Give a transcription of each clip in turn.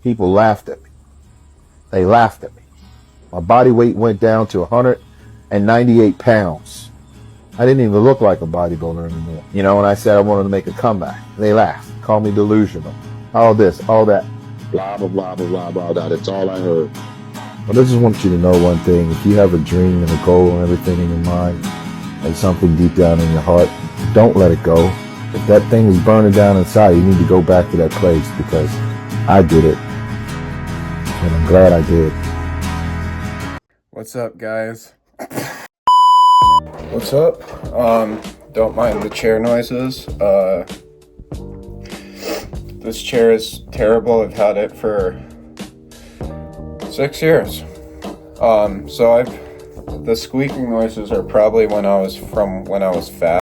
People laughed at me. They laughed at me. My body weight went down to 198 pounds. I didn't even look like a bodybuilder anymore. You know, when I said I wanted to make a comeback, they laughed, called me delusional. All this, all that. Blah, blah, blah, blah, blah, blah, blah. That's all I heard. But I just want you to know one thing. If you have a dream and a goal and everything in your mind and something deep down in your heart, don't let it go. If that thing is burning down inside, you need to go back to that place, because I did it. And I'm glad I did. What's up, guys? What's up? Don't mind the chair noises. This chair is terrible. I've had it for 6 years. The squeaking noises are probably when I was fat.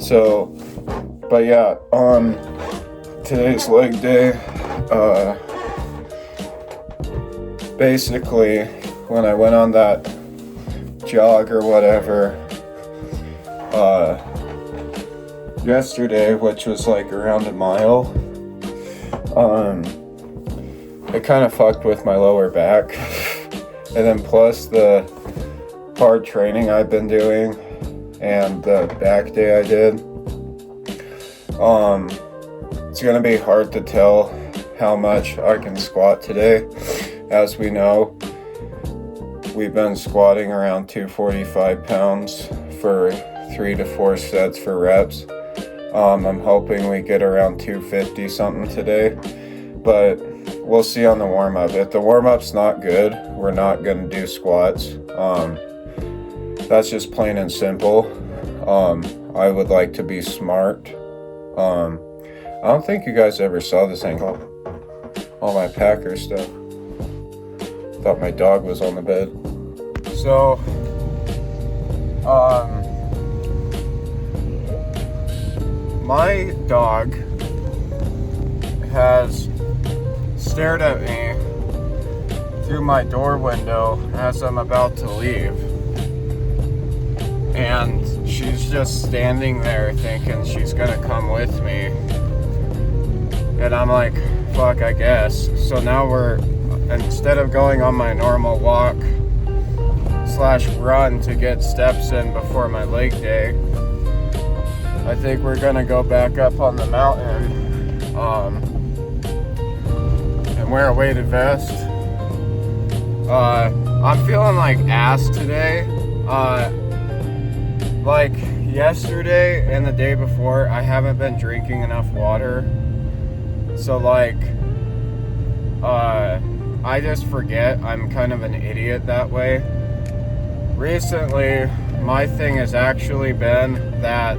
So, but yeah, today's leg day. Basically, when I went on that jog or whatever, yesterday, which was like around a mile, it kind of fucked with my lower back. And then plus the hard training I've been doing and the back day I did, it's gonna be hard to tell how much I can squat today. As we know, we've been squatting around 245 pounds for 3 to 4 sets for reps. I'm hoping we get around 250 something today, but we'll see on the warm-up. If the warm-up's not good, we're not going to do squats. That's just plain and simple. I would like to be smart. I don't think you guys ever saw this angle. All my Packer stuff. Thought my dog was on the bed. So, my dog has stared at me through my door window as I'm about to leave. And she's just standing there thinking she's gonna come with me. And I'm like, fuck, I guess. So now instead of going on my normal walk / run to get steps in before my leg day, I think we're gonna go back up on the mountain and wear a weighted vest. I'm feeling like ass today. Like yesterday and the day before, I haven't been drinking enough water. So like, I just forget. I'm kind of an idiot that way. Recently, my thing has actually been that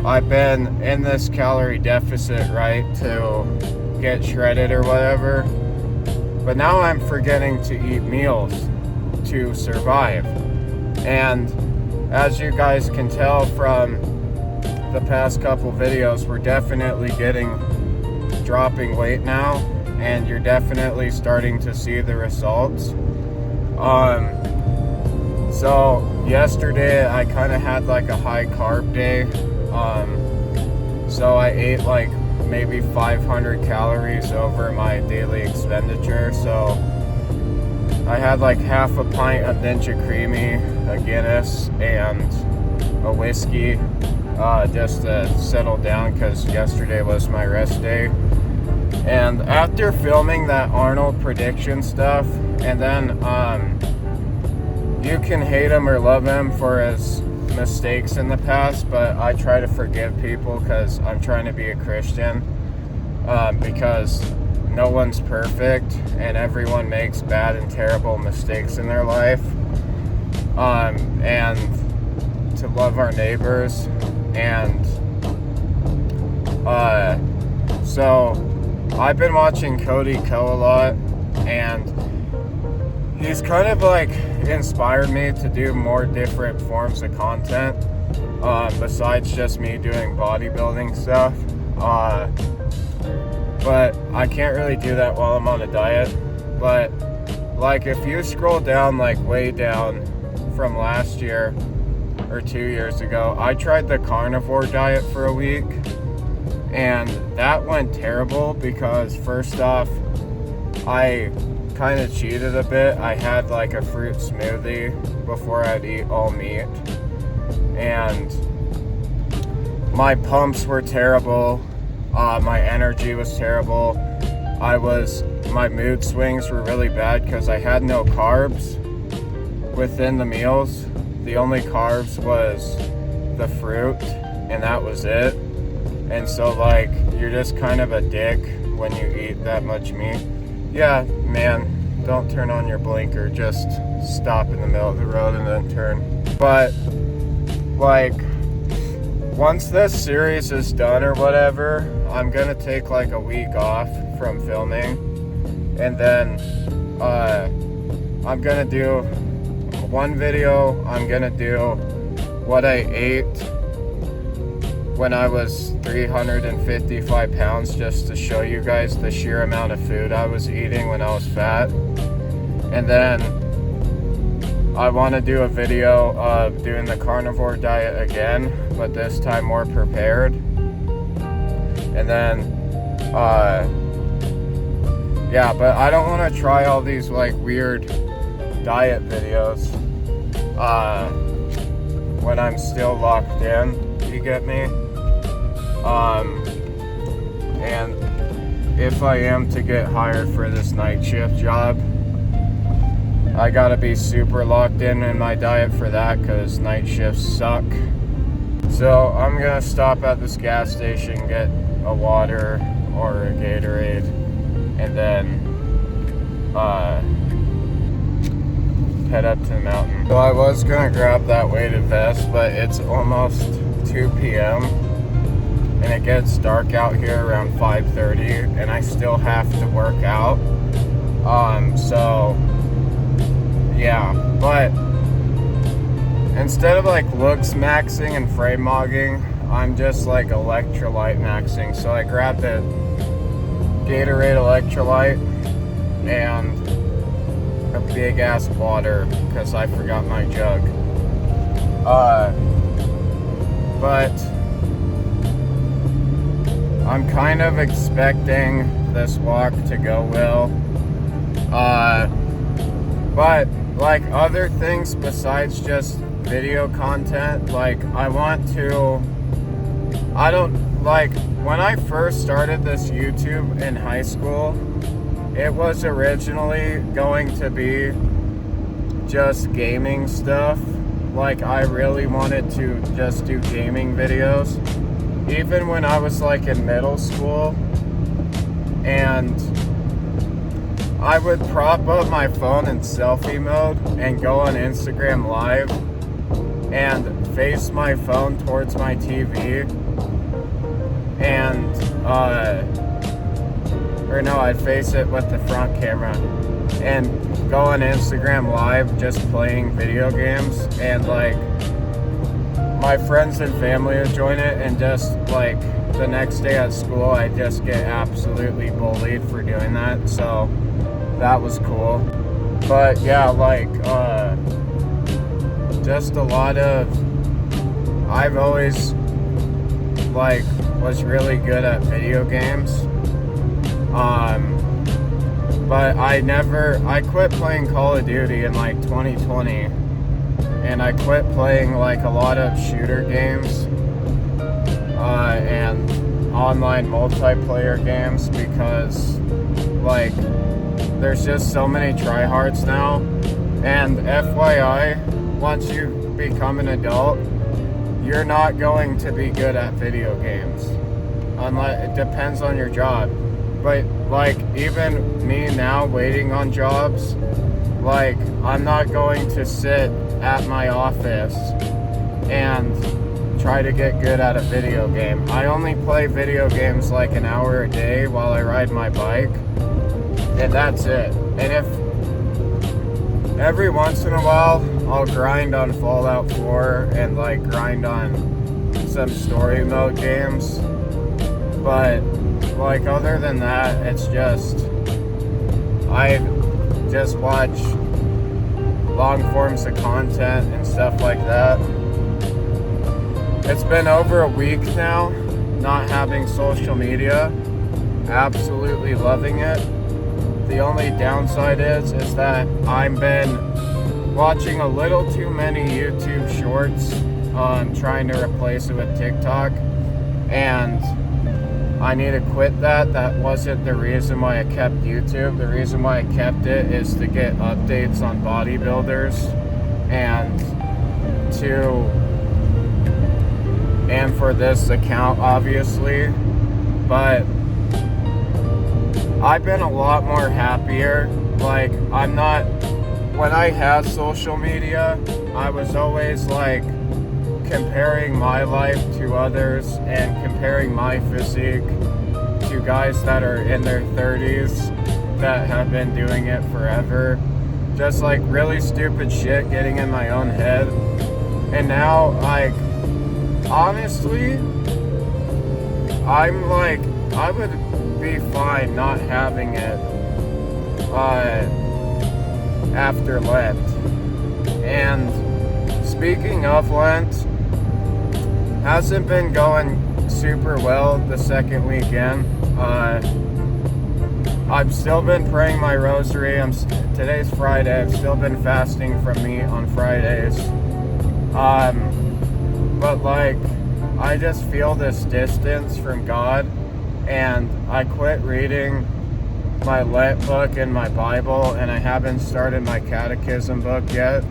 I've been in this calorie deficit, right, to get shredded or whatever. But now I'm forgetting to eat meals to survive. And as you guys can tell from the past couple videos, we're definitely dropping weight now, and you're definitely starting to see the results. So yesterday I kind of had like a high carb day. So I ate like maybe 500 calories over my daily expenditure. So I had like half a pint of Ninja Creamy, a Guinness, and a whiskey, just to settle down, because yesterday was my rest day. And after filming that Arnold prediction stuff, and then you can hate him or love him for his mistakes in the past, but I try to forgive people because I'm trying to be a Christian, because no one's perfect and everyone makes bad and terrible mistakes in their life, and to love our neighbors. And so I've been watching Cody Ko a lot, and he's kind of like inspired me to do more different forms of content, besides just me doing bodybuilding stuff. But I can't really do that while I'm on a diet. But like if you scroll down, like way down from last year or 2 years ago, I tried the carnivore diet for a week, and that went terrible because first off, I kind of cheated a bit. I had like a fruit smoothie before I'd eat all meat, and my pumps were terrible. My energy was terrible. My mood swings were really bad because I had no carbs within the meals. The only carbs was the fruit, and that was it. And so like, you're just kind of a dick when you eat that much meat. Yeah, man, don't turn on your blinker, just stop in the middle of the road and then turn. But like, once this series is done or whatever, I'm gonna take like a week off from filming, and then I'm gonna do one video. I'm gonna do what I ate when I was 355 pounds, just to show you guys the sheer amount of food I was eating when I was fat. And then I want to do a video of doing the carnivore diet again, but this time more prepared. And then yeah, but I don't want to try all these like weird diet videos when I'm still locked in, you get me? And if I am to get hired for this night shift job, I gotta be super locked in my diet for that, because night shifts suck. So I'm gonna stop at this gas station, get a water or a Gatorade, and then head up to the mountain. So I was gonna grab that weighted vest, but it's almost 2 p.m. and it gets dark out here around 5:30, and I still have to work out. So yeah, but instead of like looks maxing and frame mogging, I'm just like electrolyte maxing. So I grabbed the Gatorade electrolyte and a big ass water because I forgot my jug. But I'm kind of expecting this walk to go well. But like other things besides just video content, like when I first started this YouTube in high school, it was originally going to be just gaming stuff. Like I really wanted to just do gaming videos. Even when I was like in middle school, and I would prop up my phone in selfie mode and go on Instagram Live and face my phone towards my TV, and I'd face it with the front camera and go on Instagram Live just playing video games, and like my friends and family would join it, and just like the next day at school I'd just get absolutely bullied for doing that. So that was cool. But yeah, like just a lot of, I've always like was really good at video games, but I quit playing Call of Duty in like 2020, and I quit playing like a lot of shooter games and online multiplayer games, because like there's just so many tryhards now. And FYI, once you become an adult, you're not going to be good at video games, unless it depends on your job. But like even me now waiting on jobs, like I'm not going to sit at my office and try to get good at a video game. I only play video games like an hour a day while I ride my bike, and that's it. And if every once in a while I'll grind on Fallout 4 and like grind on some story mode games, but like other than that, it's just I just watch long forms of content and stuff like that. It's been over a week now, not having social media. Absolutely loving it. The only downside is that I've been watching a little too many YouTube shorts, trying to replace it with TikTok, and I need to quit that. That wasn't the reason why I kept YouTube. The reason why I kept it is to get updates on bodybuilders and for this account, obviously. But I've been a lot more happier. Like, when I had social media, I was always like comparing my life to others and comparing my physique to guys that are in their 30s that have been doing it forever. Just like really stupid shit getting in my own head. And now, like, honestly, I'm like, I would be fine not having it after Lent. And speaking of Lent, hasn't been going super well the second weekend. I've still been praying my rosary. Today's Friday. I've still been fasting from meat on Fridays. But like, I just feel this distance from God, and I quit reading my Lent book and my Bible, and I haven't started my catechism book yet.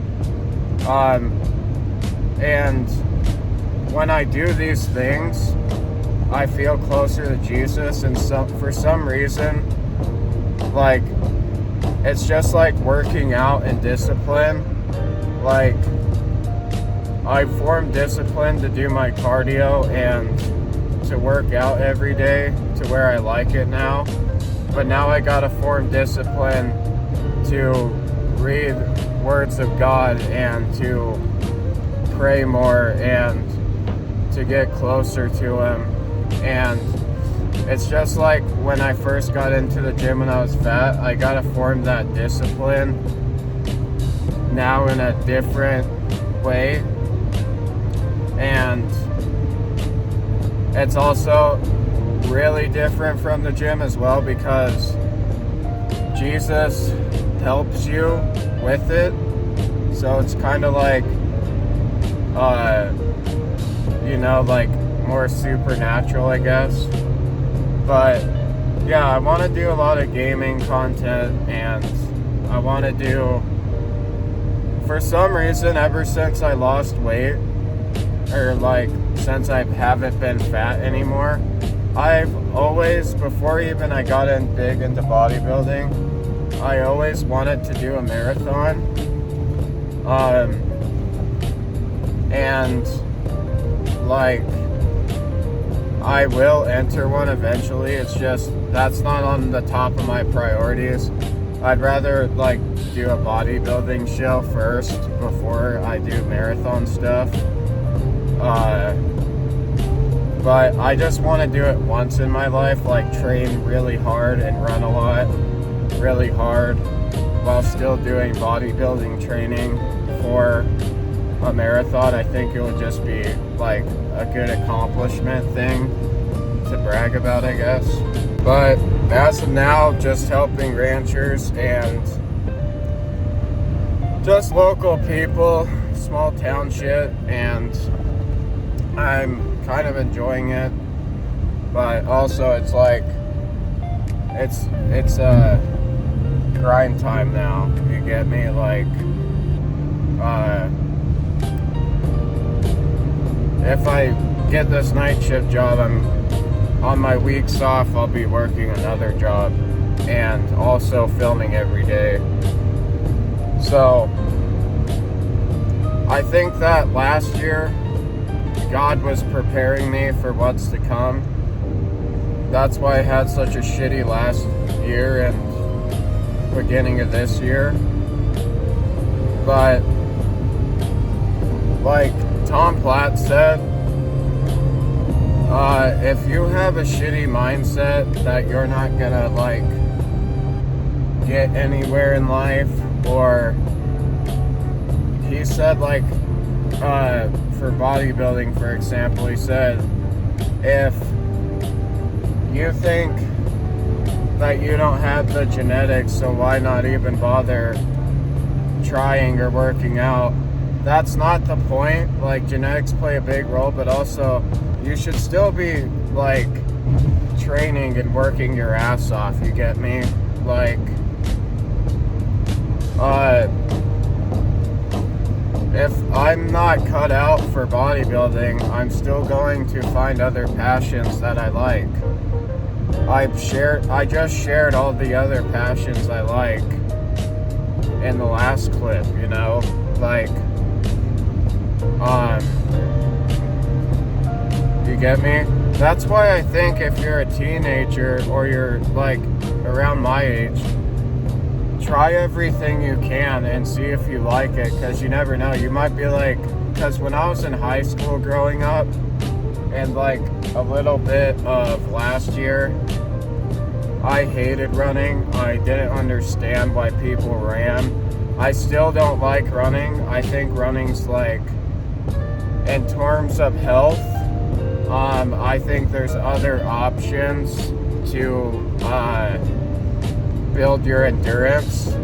And when I do these things, I feel closer to Jesus, and for some reason, like, it's just like working out and discipline. Like, I formed discipline to do my cardio and to work out every day to where I like it now. But now I gotta form discipline to read words of God and to pray more and to get closer to Him. And it's just like when I first got into the gym when I was fat, I gotta form that discipline now in a different way. And it's also really different from the gym as well, because Jesus helps you with it. So it's kind of like, like more supernatural, I guess. But yeah, I want to do a lot of gaming content, and I want to do, for some reason, ever since I lost weight, or like since I haven't been fat anymore, I've always, before even I got in big into bodybuilding, I always wanted to do a marathon. And like, I will enter one eventually. It's just, that's not on the top of my priorities. I'd rather like do a bodybuilding show first before I do marathon stuff. But I just want to do it once in my life, like train really hard and run a lot, really hard, while still doing bodybuilding training for a marathon. I think it would just be like a good accomplishment thing to brag about, I guess. But as of now, just helping ranchers and just local people, small town shit, and I'm kind of enjoying it. But also it's like, it's grind time now, you get me? Like, if I get this night shift job, I'm on my weeks off, I'll be working another job and also filming every day. So I think that last year God was preparing me for what's to come. That's why I had such a shitty last year and beginning of this year. But like Tom Platt said, if you have a shitty mindset that you're not gonna like get anywhere in life, or he said like, for bodybuilding, for example, he said, if you think that you don't have the genetics, so why not even bother trying or working out? That's not the point. Like, genetics play a big role, but also you should still be like training and working your ass off, you get me? Like, if I'm not cut out for bodybuilding, I'm still going to find other passions that I like. I just shared all the other passions I like in the last clip, you know? Like, you get me? That's why I think if you're a teenager or you're like around my age, try everything you can and see if you like it, because you never know. You might be like, because when I was in high school growing up and like a little bit of last year, I hated running. I didn't understand why people ran. I still don't like running. I think running's like, in terms of health, I think there's other options to build your endurance.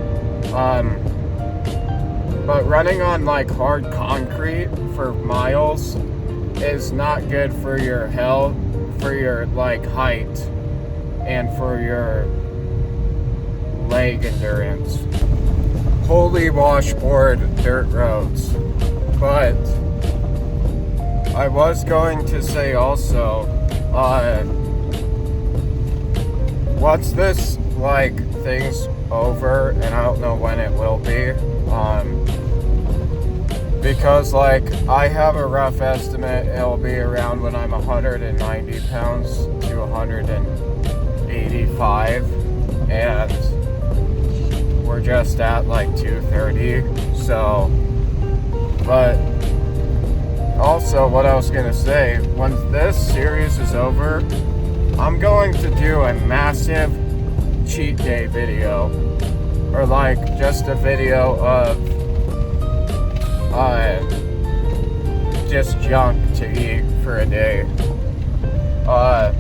But running on like hard concrete for miles is not good for your health, for your like height, and for your leg endurance. Holy washboard dirt roads. But I was going to say also, once this like thing's over, and I don't know when it will be, because like I have a rough estimate it'll be around when I'm 190 pounds to 185, and we're just at like 230. So, but also what I was gonna say, when this series is over, I'm going to do a massive cheat day video, or like just a video of just junk to eat for a day. But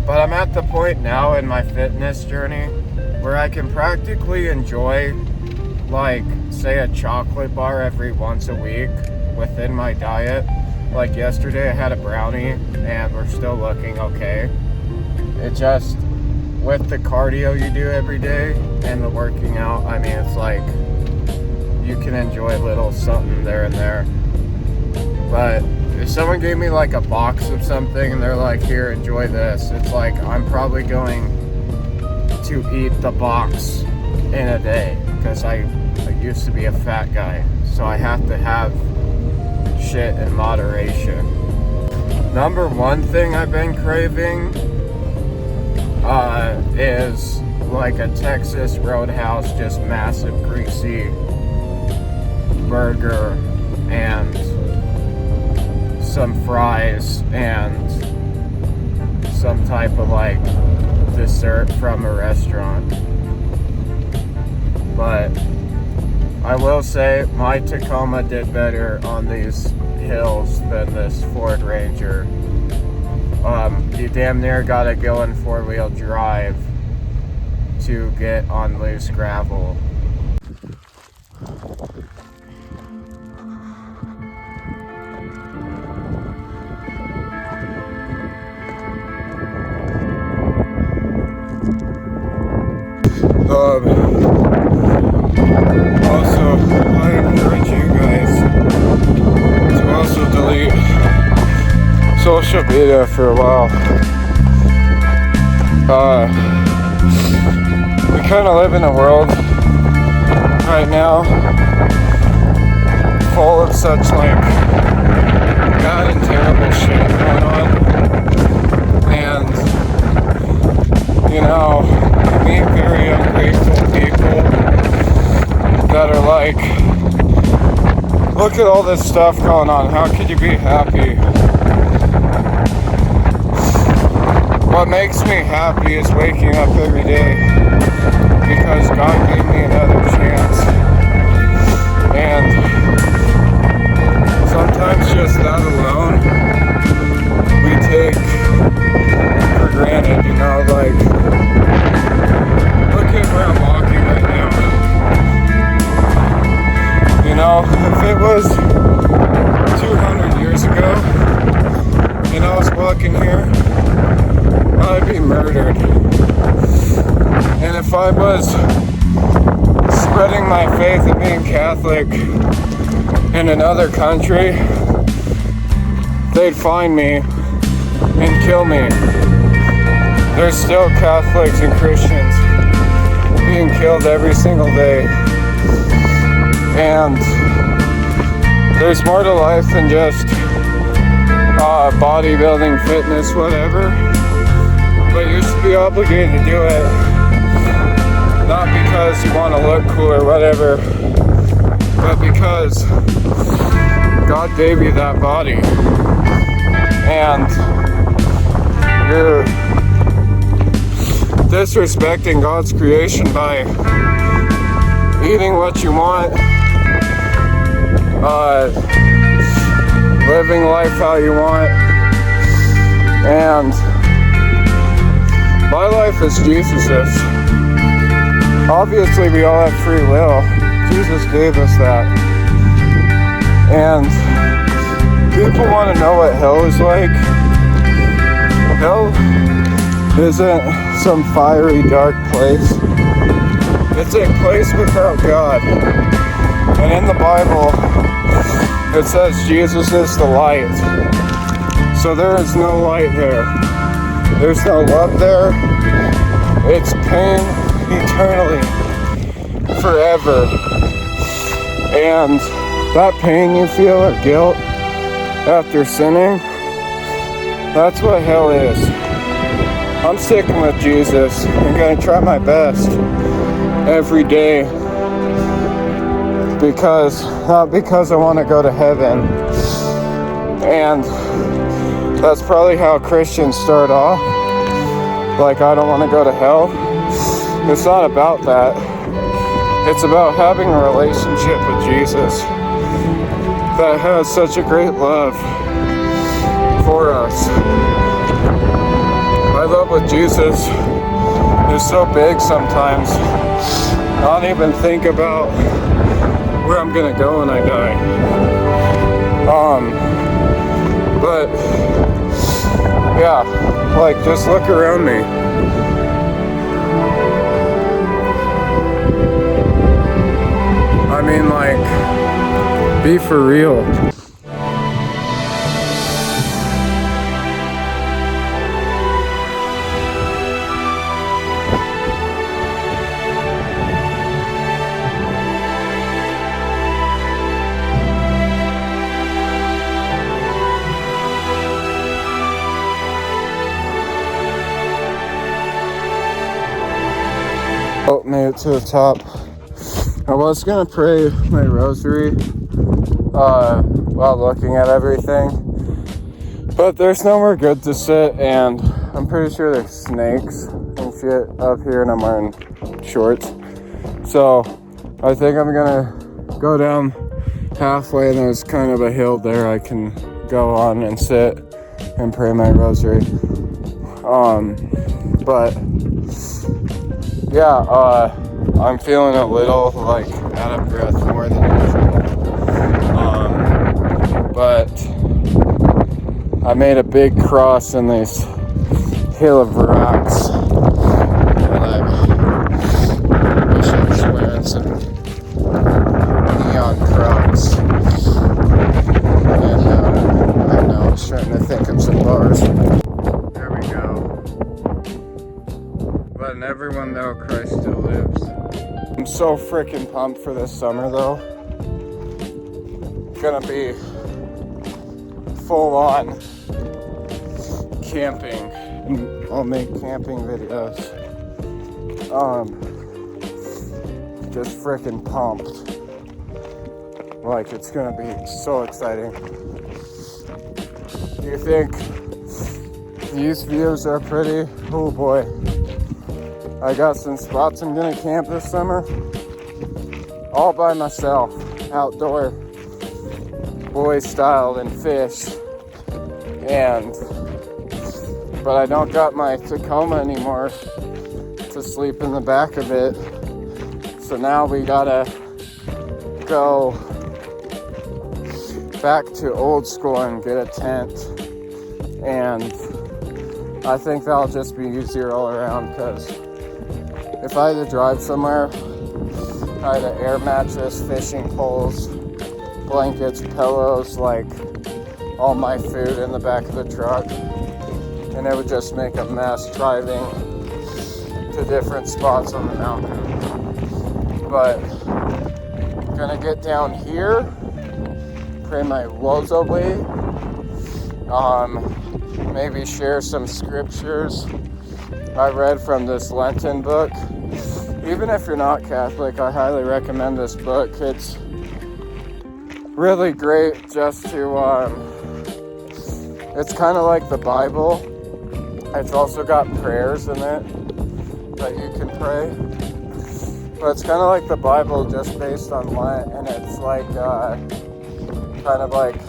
I'm at the point now in my fitness journey where I can practically enjoy, like, say a chocolate bar every once a week within my diet. Like yesterday I had a brownie and we're still looking okay. It just, with the cardio you do every day and the working out, I mean, it's like you can enjoy a little something there and there. But if someone gave me like a box of something and they're like, here, enjoy this, it's like I'm probably going to eat the box in a day, because I used to be a fat guy, so I have to have shit in moderation. Number one thing I've been craving is like a Texas Roadhouse, just massive greasy burger and some fries and some type of like dessert from a restaurant. But I will say my Tacoma did better on these hills than this Ford Ranger. You damn near gotta go in four-wheel drive to get on loose gravel. Also, I encourage you guys to also delete social media for a while. We kind of live in a world right now full of such like bad and terrible shit going on, and you know, I meet very ungrateful people that are like, look at all this stuff going on, how could you be happy? What makes me happy is waking up every day because God gave me another chance. And sometimes just that alone we take for granted, you know, if I was spreading my faith and being Catholic in another country, they'd find me and kill me. There's still Catholics and Christians being killed every single day. And there's more to life than just bodybuilding, fitness, whatever. But you should be obligated to do it, not because you want to look cool or whatever, but because God gave you that body. And you're disrespecting God's creation by eating what you want, living life how you want, and my life is Jesus's. Obviously, we all have free will. Jesus gave us that. And people want to know what hell is like. Hell isn't some fiery, dark place. It's a place without God. And in the Bible, it says Jesus is the light. So there is no light there. There's no love there. It's pain eternally, forever. And that pain you feel, or guilt after sinning, that's what hell is. I'm sticking with Jesus. I'm gonna try my best every day, not because I want to go to heaven. And that's probably how Christians start off. Like, I don't want to go to hell. It's not about that. It's about having a relationship with Jesus that has such a great love for us. My love with Jesus is so big sometimes, I don't even think about where I'm gonna go when I die. But yeah, like, just look around me. I mean, like, be for real. Oh, made it to the top. I was gonna pray my rosary while looking at everything, but there's nowhere good to sit, and I'm pretty sure there's snakes and shit up here, and I'm wearing shorts. So I think I'm gonna go down halfway, and there's kind of a hill there I can go on and sit and pray my rosary. But yeah, I'm feeling a little, like, out of breath more than usual. But I made a big cross in this hill of rocks, and I wish I was wearing some neon Crocs. And I don't know, I was trying to think of some bars. There we go. Letting everyone know Christ still lives. I'm so freaking pumped for this summer, though. It's gonna be full on camping. I'll make camping videos. Just freaking pumped. Like, it's gonna be so exciting. Do you think these views are pretty? Oh boy. I got some spots I'm gonna camp this summer. All by myself. Outdoor. Boy style and fish. But I don't got my Tacoma anymore to sleep in the back of it. So now we gotta go back to old school and get a tent. And I think that'll just be easier all around, because if I had to drive somewhere, I had an air mattress, fishing poles, blankets, pillows, like all my food in the back of the truck, and it would just make a mess driving to different spots on the mountain. But I'm gonna get down here, pray my woes away, maybe share some scriptures I read from this Lenten book. Even if you're not Catholic, I highly recommend this book. It's really great just to, it's kind of like the Bible. It's also got prayers in it that you can pray. But it's kind of like the Bible just based on Lent, and it's like, kind of like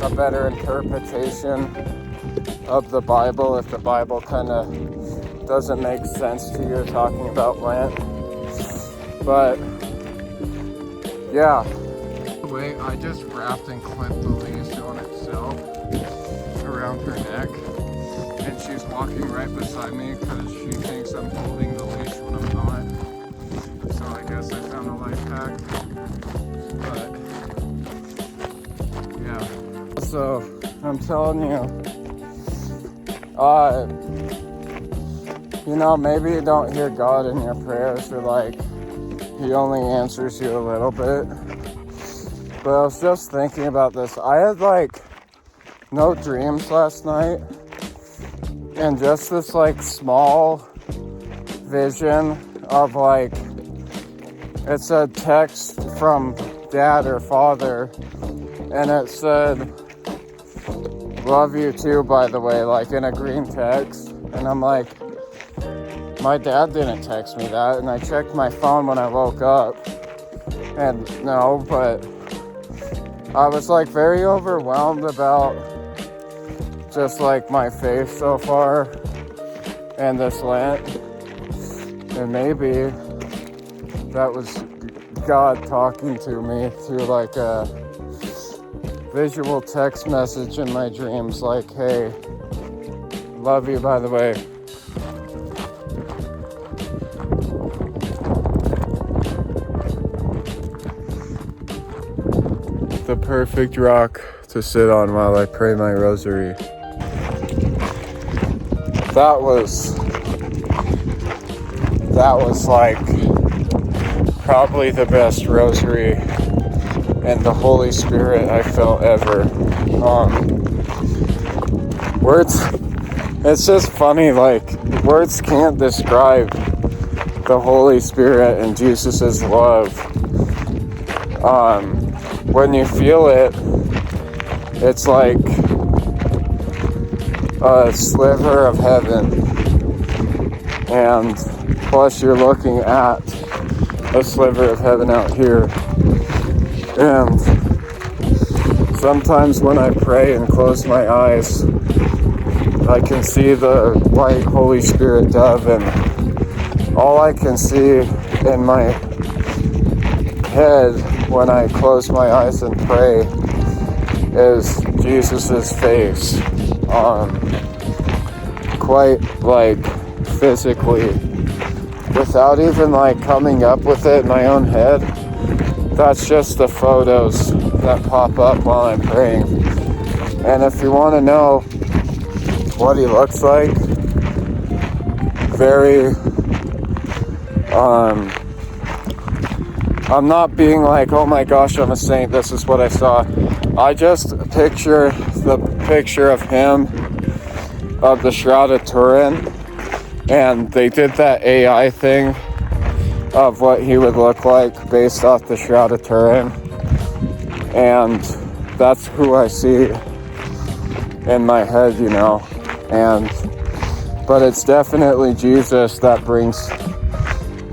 a better interpretation of the Bible if the Bible kind of doesn't make sense to you talking about Lent. But yeah. Wait, I just wrapped and clipped the leash on itself around her neck, and she's walking right beside me because she thinks I'm holding the leash when I'm not. So I guess I found a life hack. But yeah. So I'm telling you know, maybe you don't hear God in your prayers, or like He only answers you a little bit. But I was just thinking about this. I had like no dreams last night, and just this like small vision of like, it's a text from dad or father, and it said, "Love you too," by the way, like in a green text. And I'm like, my dad didn't text me that. And I checked my phone when I woke up, and no, but I was like very overwhelmed about just like my faith so far and this Lent. And maybe that was God talking to me through like a visual text message in my dreams, like, "Hey, love you, by the way." The perfect rock to sit on while I pray my rosary. That was like probably the best rosary and the Holy Spirit I felt ever. Words, it's just funny, like words can't describe the Holy Spirit and Jesus's love. When you feel it, it's like a sliver of heaven, and plus you're looking at a sliver of heaven out here. And sometimes when I pray and close my eyes, I can see the white Holy Spirit dove, and all I can see in my head when I close my eyes and pray is Jesus's face, quite like physically, without even like coming up with it in my own head. That's just the photos that pop up while I'm praying. And if you want to know what he looks like, very I'm not being like, oh my gosh, I'm a saint, this is what I saw. I just picture the picture of him, of the Shroud of Turin, and they did that AI thing of what he would look like based off the Shroud of Turin, and that's who I see in my head, you know. But it's definitely Jesus that brings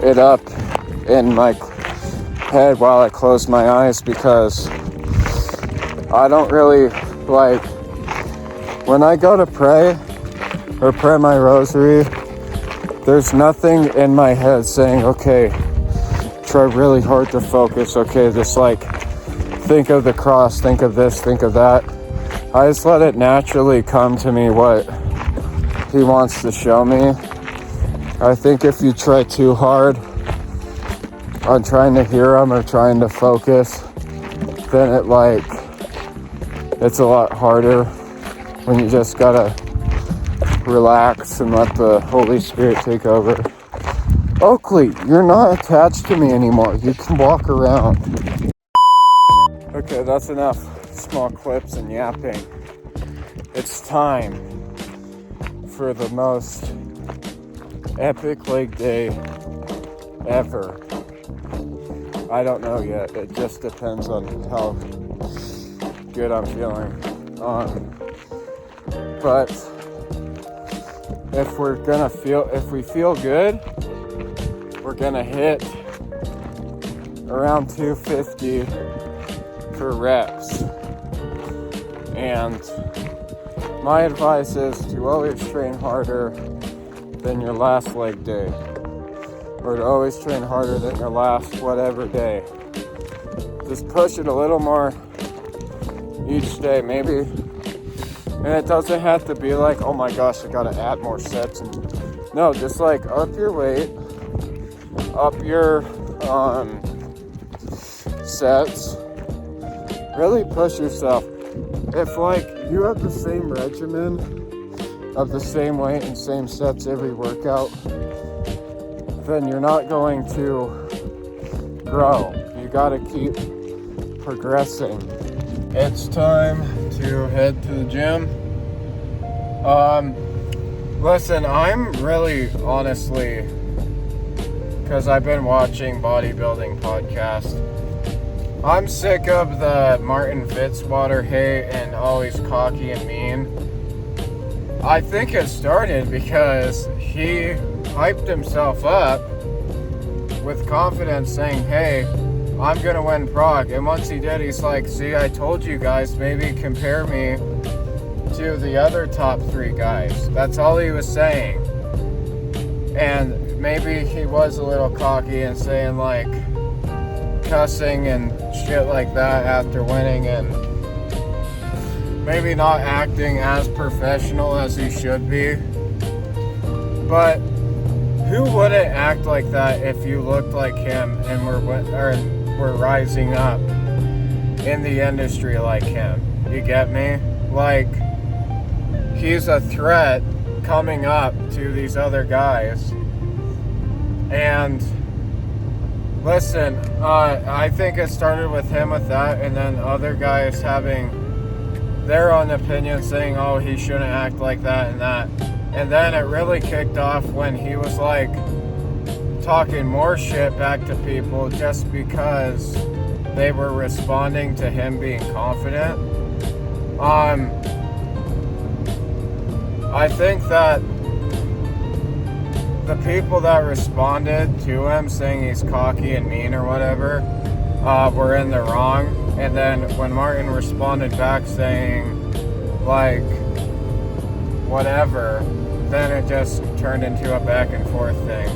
it up in my head while I close my eyes, because I don't really like, when I go to pray or pray my rosary, there's nothing in my head saying, okay, try really hard to focus, okay, just like think of the cross, think of this, think of that. I just let it naturally come to me what he wants to show me. I think if you try too hard on trying to hear them or trying to focus, then it's a lot harder when you just gotta relax and let the Holy Spirit take over. Oakley, you're not attached to me anymore. You can walk around. Okay, that's enough small clips and yapping. It's time for the most epic leg day ever. I don't know yet. It just depends on how good I'm feeling. But if we feel good, we're gonna hit around 250 for reps. And my advice is to always train harder than your last leg day, or to always train harder than your last whatever day. Just push it a little more each day, maybe. And it doesn't have to be like, oh my gosh, I gotta add more sets. No, just like up your weight, up your sets. Really push yourself. If like you have the same regimen of the same weight and same sets every workout, then you're not going to grow. You gotta keep progressing. It's time to head to the gym. Listen, I'm really honestly, because I've been watching bodybuilding podcasts, I'm sick of the Martin Fitzwater hate and always cocky and mean. I think it started because he hyped himself up with confidence saying, hey, I'm gonna win Prague. And once he did, he's like, see, I told you guys, maybe compare me to the other top 3 guys. That's all he was saying. And maybe he was a little cocky and saying like cussing and shit like that after winning, and maybe not acting as professional as he should be. But who wouldn't act like that if you looked like him and were rising up in the industry like him? You get me? Like, he's a threat coming up to these other guys. And listen, I think it started with him with that, and then other guys having their own opinion saying, oh, he shouldn't act like that and that. And then it really kicked off when he was like talking more shit back to people just because they were responding to him being confident. I think that the people that responded to him saying he's cocky and mean or whatever were in the wrong. And then when Martin responded back saying like whatever, then it just turned into a back and forth thing.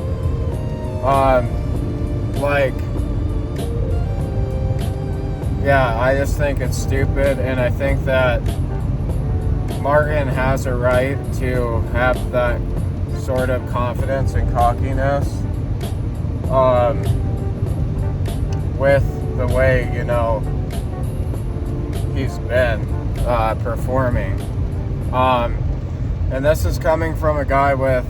I just think it's stupid, and I think that Martin has a right to have that sort of confidence and cockiness with the way, he's been performing. And this is coming from a guy with,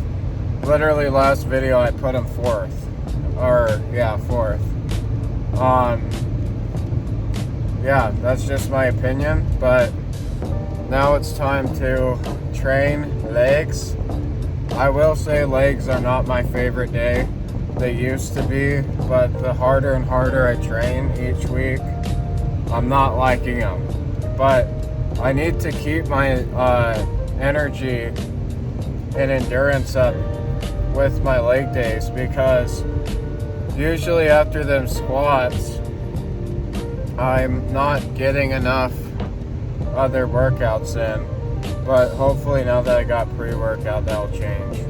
literally last video I put him fourth. That's just my opinion, but now it's time to train legs. I will say legs are not my favorite day. They used to be, but the harder and harder I train each week, I'm not liking them. But I need to keep my energy and endurance up with my leg days, because usually after them squats, I'm not getting enough other workouts in. But hopefully now that I got pre-workout, that'll change.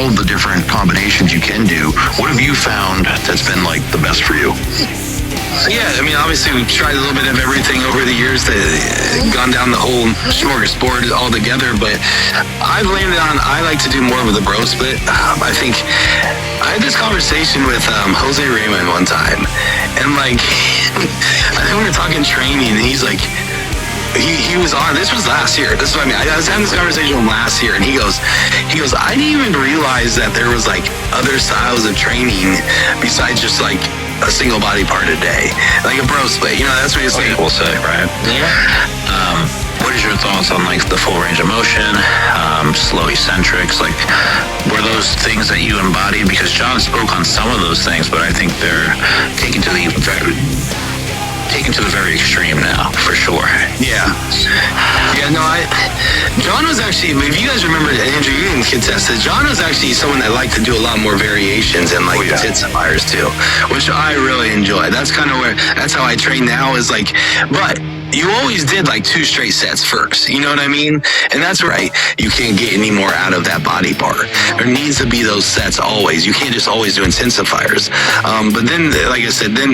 all of the different combinations you can do, what have you found that's been like the best for you? Yeah, I mean, obviously we've tried a little bit of everything over the years, gone down the whole smorgasbord altogether, but I've landed on, I like to do more of the bro split. I think I had this conversation with Jose Raymond one time, and like, I think we were talking training, and he's like, he was on, this was last year, this is what I mean, I was having this conversation with him last year, and he goes, I didn't even realize that there was like other styles of training besides just like a single body part a day, like a bro split, you know, that's what he's saying. We'll say, right? Yeah. What is your thoughts on like the full range of motion, slow eccentrics? Like, were those things that you embodied? Because John spoke on some of those things, but I think they're taken to the very extreme now, for sure. Yeah. Yeah, no, John was actually, if you guys remember, Andrew, you can contest this, John was actually someone that liked to do a lot more variations and like intensifiers too, which I really enjoy. That's kind of that's how I train now, is like, but you always did like 2 straight sets first, you know what I mean? And that's right, you can't get any more out of that body part. There needs to be those sets always. You can't just always do intensifiers. But then, like I said, then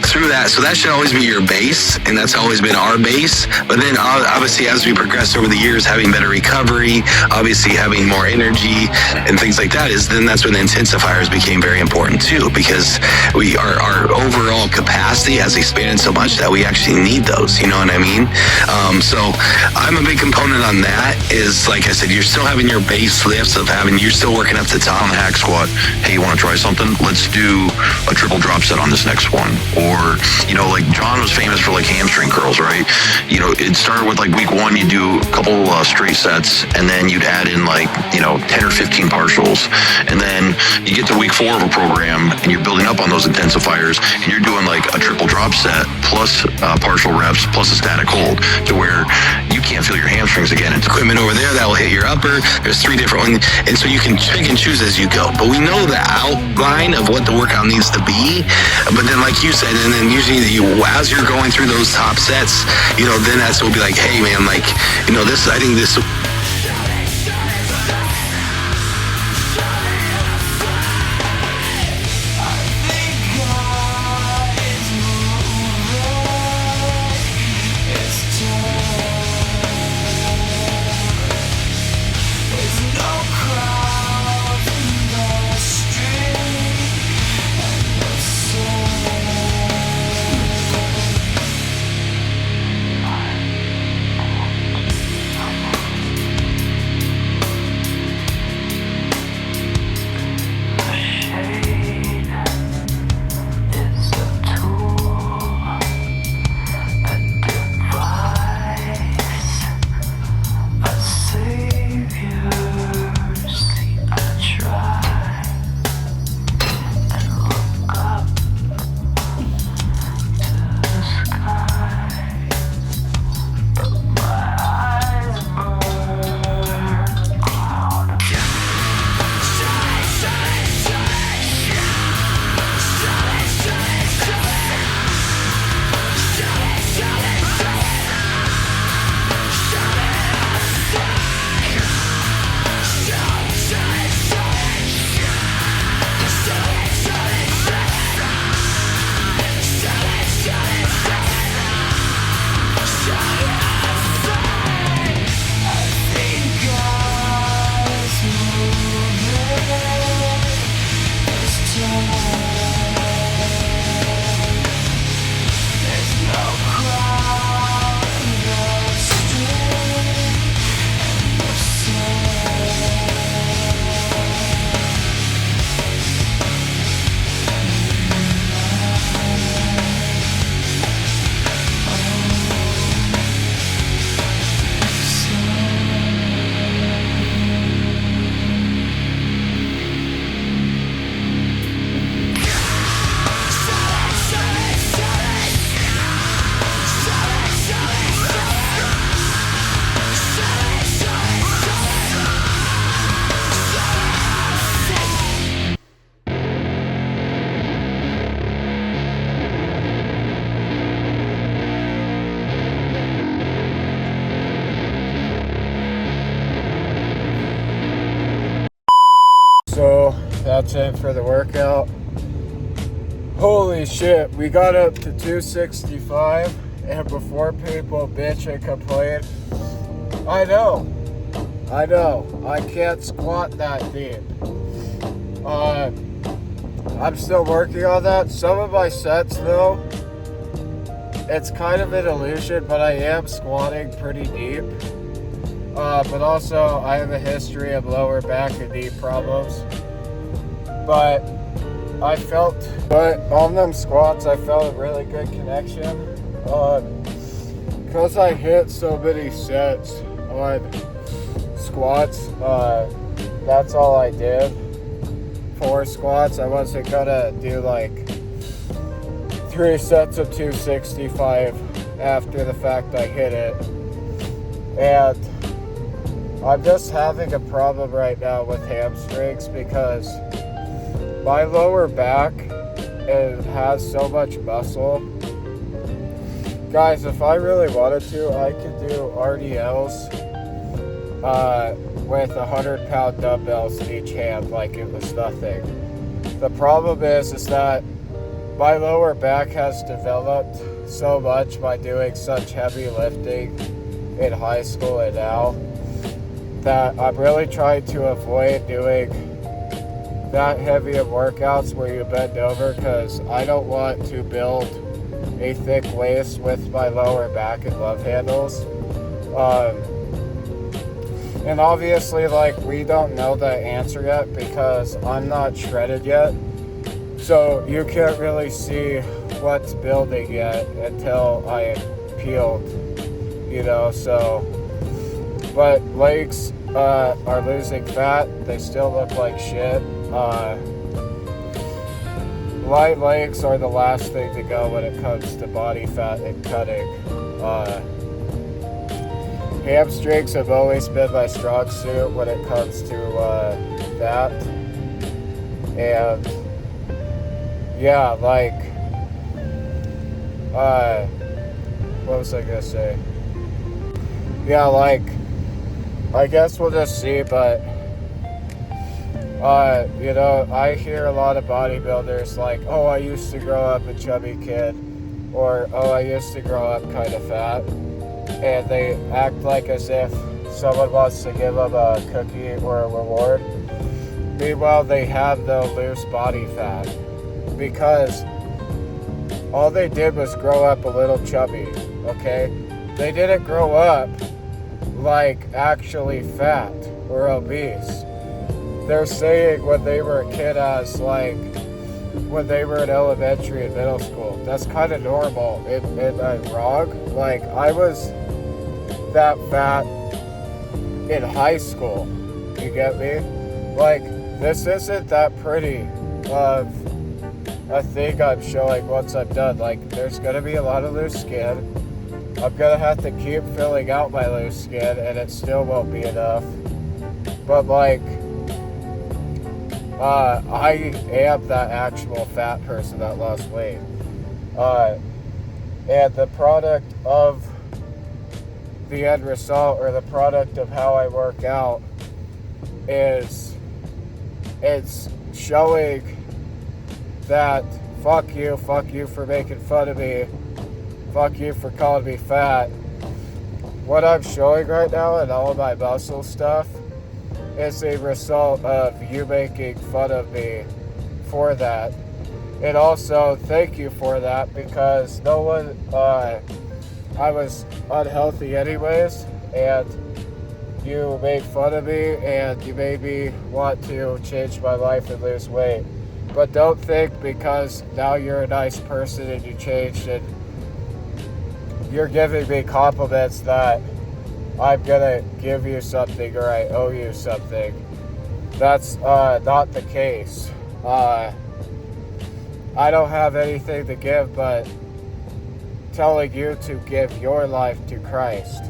through that, so that should always be your base, and that's always been our base. But then obviously as we progressed over the years, having better recovery, obviously having more energy and things like that, then that's when the intensifiers became very important too, because our overall capacity has expanded so much that we actually need those, you know what I mean? So I'm a big component on that, is like I said, you're still having your base lifts of you're still working up to top. On the hack squat, hey, you want to try something? Let's do a triple drop set on this next one. Or, you know, like John was famous for like hamstring curls, right? You know, it started with like week 1, you do a couple straight sets, and then you'd add in like, you know, 10 or 15 partials. And then you get to week 4 of a program, and you're building up on those intensifiers, and you're doing like a triple drop set plus partial reps plus a static hold, to where you can't feel your hamstrings again. It's equipment over there that will hit your upper. There's 3 different ones, and so you can pick and choose as you go. But we know the outline of what the workout needs to be. But then, like you said, and then usually as you're going through those top sets, you know, then that's will be like, hey man, like, you know, this, I think this. So that's it for the workout. Holy shit, we got up to 265, and before people bitch and complain, I know, I can't squat that deep. I'm still working on that. Some of my sets though, it's kind of an illusion, but I am squatting pretty deep. But also I have a history of lower back and knee problems. But on them squats, I felt a really good connection. Because I hit so many sets on squats, that's all I did. 4 squats. I wasn't gonna do like 3 sets of 265 after the fact I hit it. And I'm just having a problem right now with hamstrings because my lower back, it has so much muscle. Guys, if I really wanted to, I could do RDLs with 100-pound dumbbells in each hand like it was nothing. The problem is that my lower back has developed so much by doing such heavy lifting in high school and now that I'm really trying to avoid doing that heavy of workouts where you bend over, because I don't want to build a thick waist with my lower back and love handles. And obviously, like, we don't know the answer yet because I'm not shredded yet. So you can't really see what's building yet until I am peeled, you know, so. But legs are losing fat. They still look like shit. Light legs are the last thing to go when it comes to body fat and cutting. Hamstrings have always been my strong suit when it comes to that. And yeah, like, what was I gonna say? Yeah, like, I guess we'll just see, but you know, I hear a lot of bodybuilders like, oh, I used to grow up a chubby kid, or oh, I used to grow up kind of fat, and they act like as if someone wants to give them a cookie or a reward. Meanwhile, they have the loose body fat because all they did was grow up a little chubby, okay? They didn't grow up like actually fat or obese. They're saying when they were a kid as like when they were in elementary and middle school. That's kind of normal. And I'm wrong. Like, I was that fat in high school. You get me? Like, this isn't that pretty of a thing I'm showing once I'm done. Like, there's gonna be a lot of loose skin. I'm gonna have to keep filling out my loose skin and it still won't be enough. But like, I am that actual fat person that lost weight. And the product of the end result, or the product of how I work out, is it's showing that fuck you for making fun of me, fuck you for calling me fat. What I'm showing right now and all of my muscle stuff is a result of you making fun of me for that. And also, thank you for that, because no one, I was unhealthy anyways, and you made fun of me, and you made me want to change my life and lose weight. But don't think because now you're a nice person and you changed and you're giving me compliments that I'm gonna give you something or I owe you something. That's not the case. I don't have anything to give but telling you to give your life to Christ.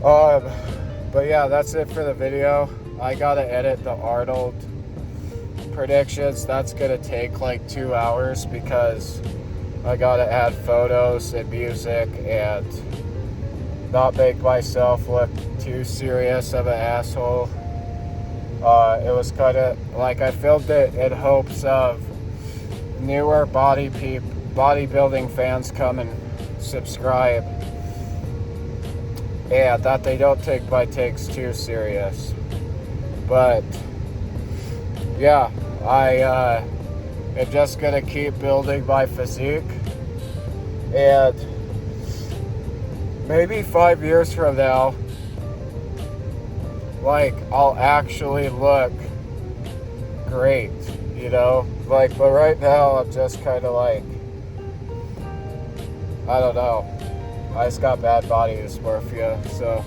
But yeah, that's it for the video. I gotta edit the Arnold predictions. That's gonna take like 2 hours because I gotta add photos and music and not make myself look too serious of an asshole. It was kind of like I filmed it in hopes of newer bodybuilding fans come and subscribe, and that they don't take my takes too serious. But yeah, I am just gonna keep building my physique, and maybe 5 years from now, like, I'll actually look great, you know? Like, but right now, I'm just kind of like, I don't know. I just got bad body dysmorphia, so